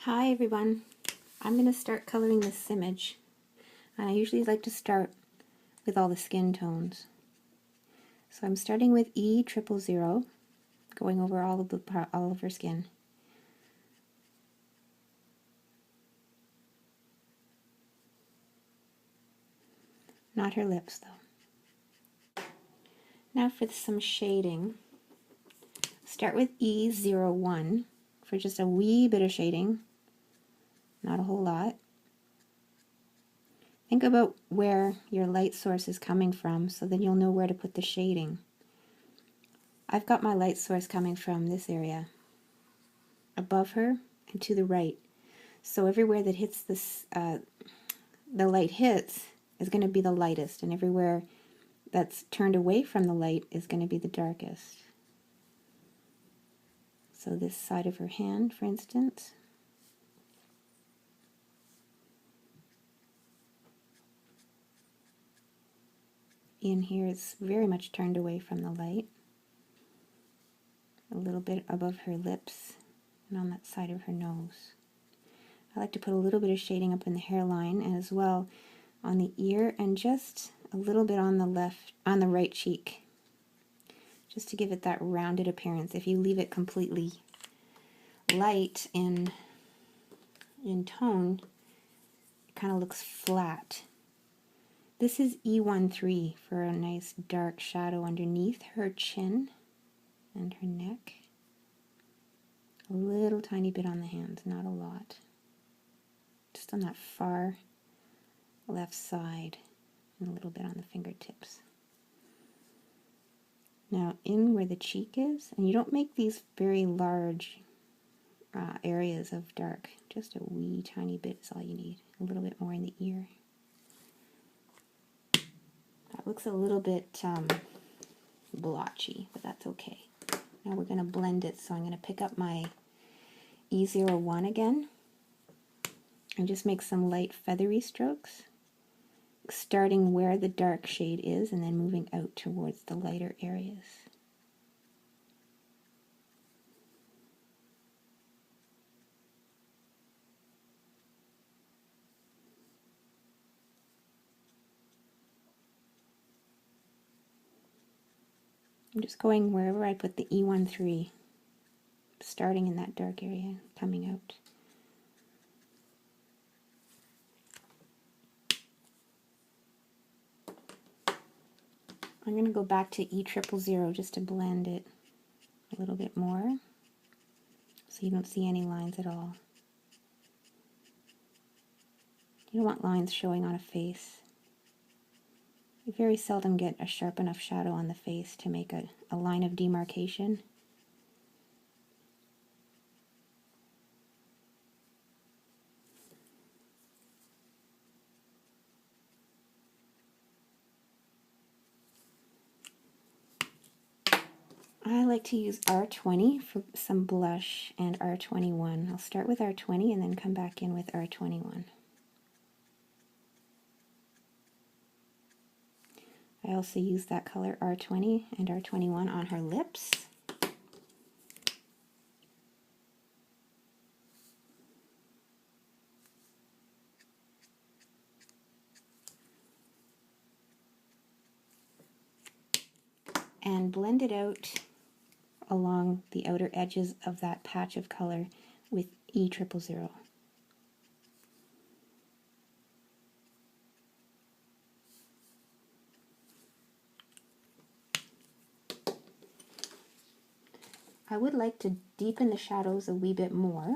Hi everyone, I'm going to start coloring this image. I usually like to start with all the skin tones. So I'm starting with E000, going over all of her skin. Not her lips though. Now for some shading. Start with E01 for just a wee bit of shading, not a whole lot. Think about where your light source is coming from so then you'll know where to put the shading. I've got my light source coming from this area, above her and to the right. So everywhere that hits this, the light hits is going to be the lightest, and everywhere that's turned away from the light is going to be the darkest. So this side of her hand, for instance. In here it's very much turned away from the light. A little bit above her lips and on that side of her nose. I like to put a little bit of shading up in the hairline and as well on the ear and just a little bit on the right cheek, just to give it that rounded appearance. If you leave it completely light in tone, it kind of looks flat. This is E13 for a nice dark shadow underneath her chin and her neck. A little tiny bit on the hands, not a lot. Just on that far left side and a little bit on the fingertips. Now in where the cheek is, and you don't make these very large areas of dark, just a wee tiny bit is all you need. A little bit more in the ear. That looks a little bit blotchy, but that's okay. Now we're going to blend it, so I'm going to pick up my E01 again and just make some light feathery strokes, starting where the dark shade is and then moving out towards the lighter areas. I'm just going wherever I put the E13, starting in that dark area, coming out. I'm going to go back to E000 just to blend it a little bit more so you don't see any lines at all. You don't want lines showing on a face. You very seldom get a sharp enough shadow on the face to make a line of demarcation. I like to use R20 for some blush and R21. I'll start with R20 and then come back in with R21. I also use that color R20 and R21 on her lips. And blend it out along the outer edges of that patch of color with E000. I would like to deepen the shadows a wee bit more,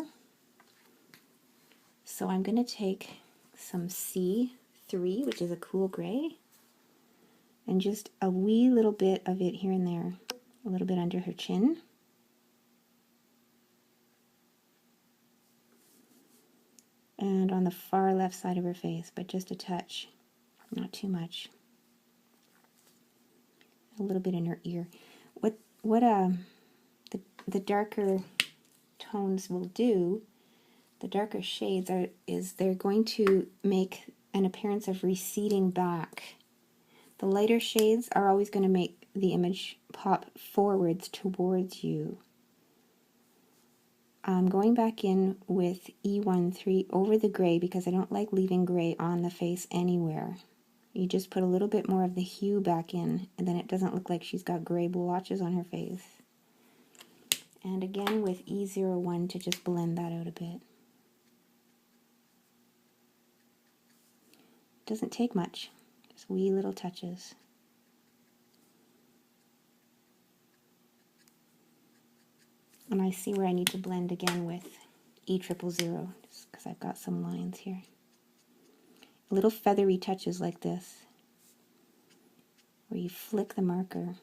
so I'm going to take some C3, which is a cool gray, and just a wee little bit of it here and there, a little bit under her chin. And on the far left side of her face, but just a touch, not too much. A little bit in her ear. The darker tones will do, the darker shades they're going to make an appearance of receding back. The lighter shades are always going to make the image pop forwards towards you. I'm going back in with E13 over the gray because I don't like leaving gray on the face anywhere. You just put a little bit more of the hue back in, and then it doesn't look like she's got gray blotches on her face. And again with E01 to just blend that out a bit. Doesn't take much, just wee little touches. And I see where I need to blend again with E000, just because I've got some lines here. Little feathery touches like this, where you flick the marker.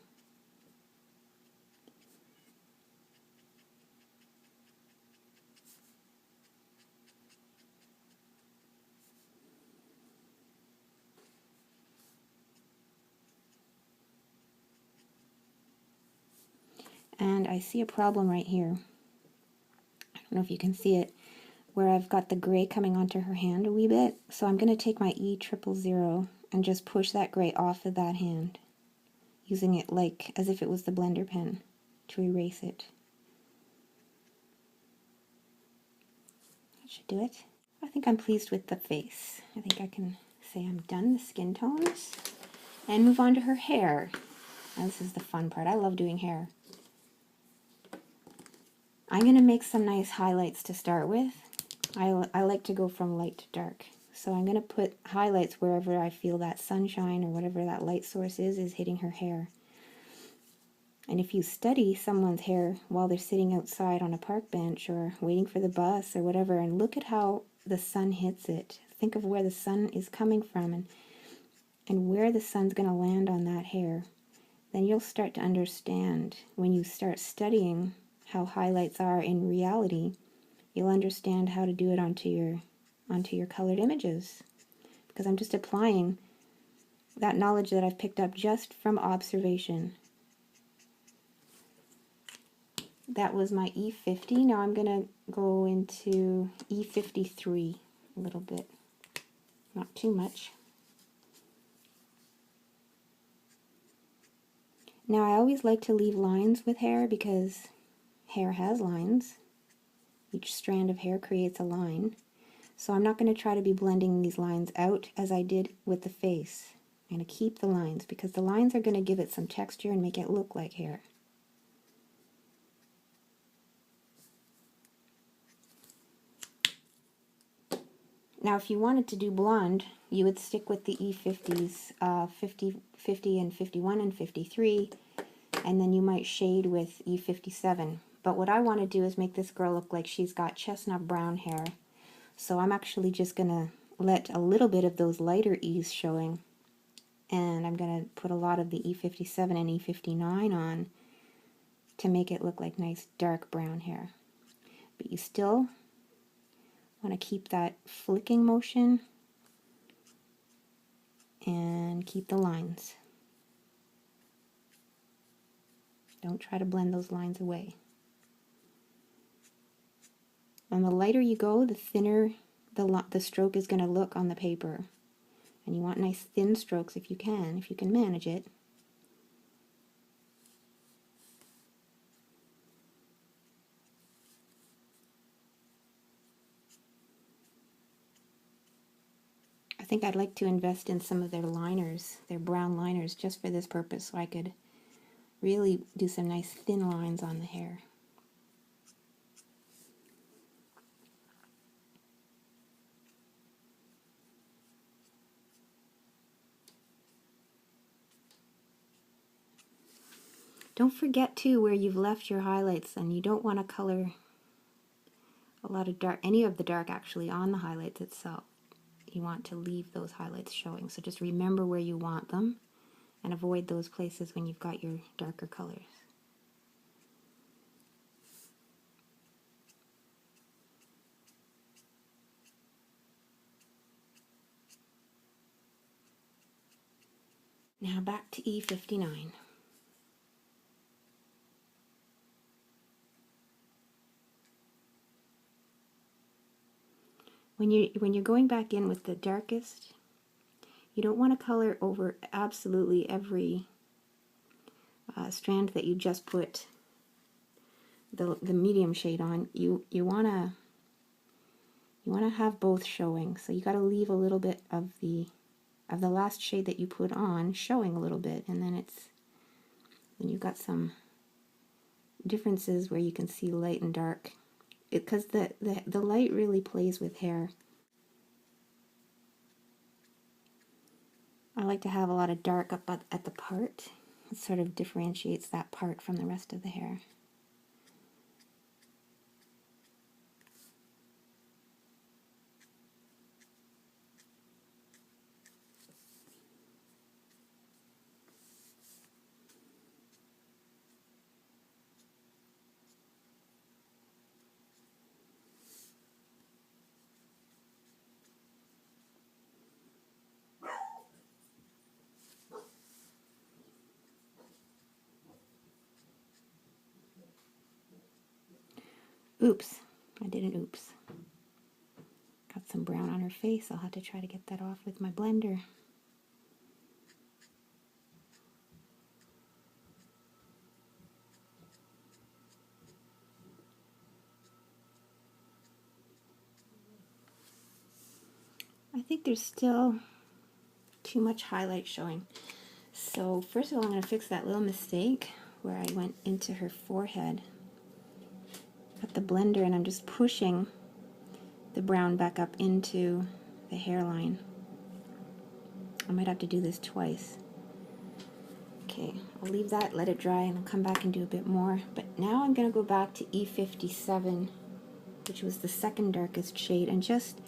And I see a problem right here. I don't know if you can see it, where I've got the gray coming onto her hand a wee bit. So I'm going to take my E000 and just push that gray off of that hand, using it like as if it was the blender pen to erase it. That should do it. I think I'm pleased with the face. I think I can say I'm done the skin tones and move on to her hair. Now this is the fun part. I love doing hair. I'm going to make some nice highlights to start with. I like to go from light to dark. So I'm going to put highlights wherever I feel that sunshine or whatever that light source is hitting her hair. And if you study someone's hair while they're sitting outside on a park bench or waiting for the bus or whatever, and look at how the sun hits it. Think of where the sun is coming from and where the sun's going to land on that hair. Then you'll start to understand when you start studying how highlights are in reality. You'll understand how to do it onto your colored images, because I'm just applying that knowledge that I've picked up just from observation. That was my E50. Now I'm going to go into E53 a little bit, not too much. Now I always like to leave lines with hair because hair has lines. Each strand of hair creates a line. So I'm not going to try to be blending these lines out as I did with the face. I'm going to keep the lines because the lines are going to give it some texture and make it look like hair. Now if you wanted to do blonde, you would stick with the E50s, 50 and 51 and 53, and then you might shade with E57. But what I want to do is make this girl look like she's got chestnut brown hair. So I'm actually just going to let a little bit of those lighter E's showing. And I'm going to put a lot of the E57 and E59 on to make it look like nice dark brown hair. But you still want to keep that flicking motion and keep the lines. Don't try to blend those lines away. And the lighter you go, the thinner the stroke is going to look on the paper. And you want nice thin strokes if you can manage it. I think I'd like to invest in some of their liners, their brown liners, just for this purpose, so I could really do some nice thin lines on the hair. Don't forget too where you've left your highlights, and you don't want to color a lot of dark, any of the dark actually on the highlights itself. You want to leave those highlights showing. So just remember where you want them and avoid those places when you've got your darker colors. Now back to E59. When you're going back in with the darkest, you don't want to color over absolutely every strand that you just put the medium shade on, you wanna have both showing. So you got to leave a little bit of the last shade that you put on showing a little bit, and then you've got some differences where you can see light and dark, because the light really plays with hair. I like to have a lot of dark up at the part. It sort of differentiates that part from the rest of the hair. Oops, I did an oops. Got some brown on her face. I'll have to try to get that off with my blender. I think there's still too much highlight showing. So first of all, I'm going to fix that little mistake where I went into her forehead at the blender, and I'm just pushing the brown back up into the hairline. I might have to do this twice. Okay, I'll leave that, let it dry, and I'll come back and do a bit more. But now I'm going to go back to E57, which was the second darkest shade, and just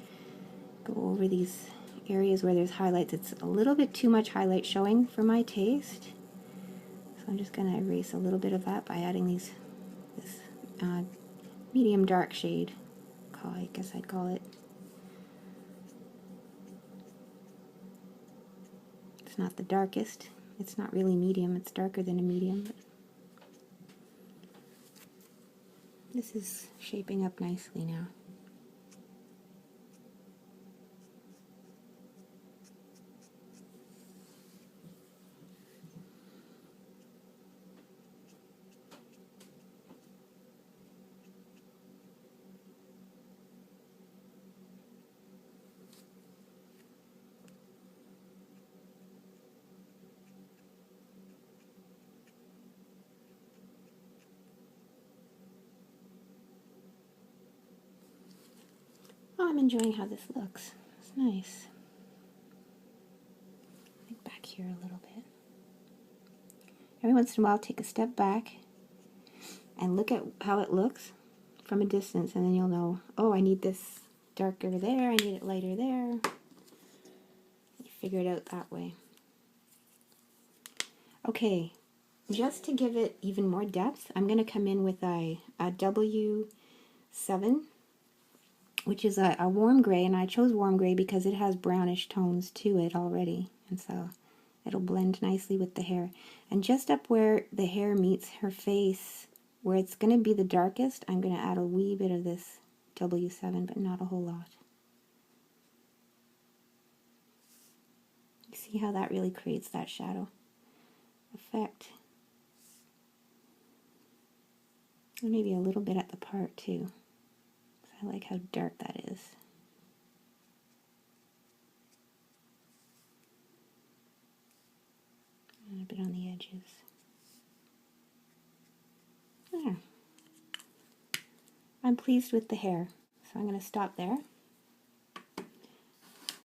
go over these areas where there's highlights. It's a little bit too much highlight showing for my taste, so I'm just going to erase a little bit of that by adding this medium dark shade, I guess I'd call it. It's not the darkest. It's not really medium. It's darker than a medium. But this is shaping up nicely now. Oh, I'm enjoying how this looks. It's nice. I think back here a little bit. Every once in a while, take a step back and look at how it looks from a distance, and then you'll know, oh, I need this darker there, I need it lighter there. You figure it out that way. Okay, just to give it even more depth, I'm going to come in with a W7, which is a warm gray, and I chose warm gray because it has brownish tones to it already, and so it'll blend nicely with the hair. And just up where the hair meets her face, where it's going to be the darkest, I'm going to add a wee bit of this W7, but not a whole lot. You see how that really creates that shadow effect? And maybe a little bit at the part too. I like how dark that is. And a bit on the edges. There. I'm pleased with the hair, so I'm going to stop there.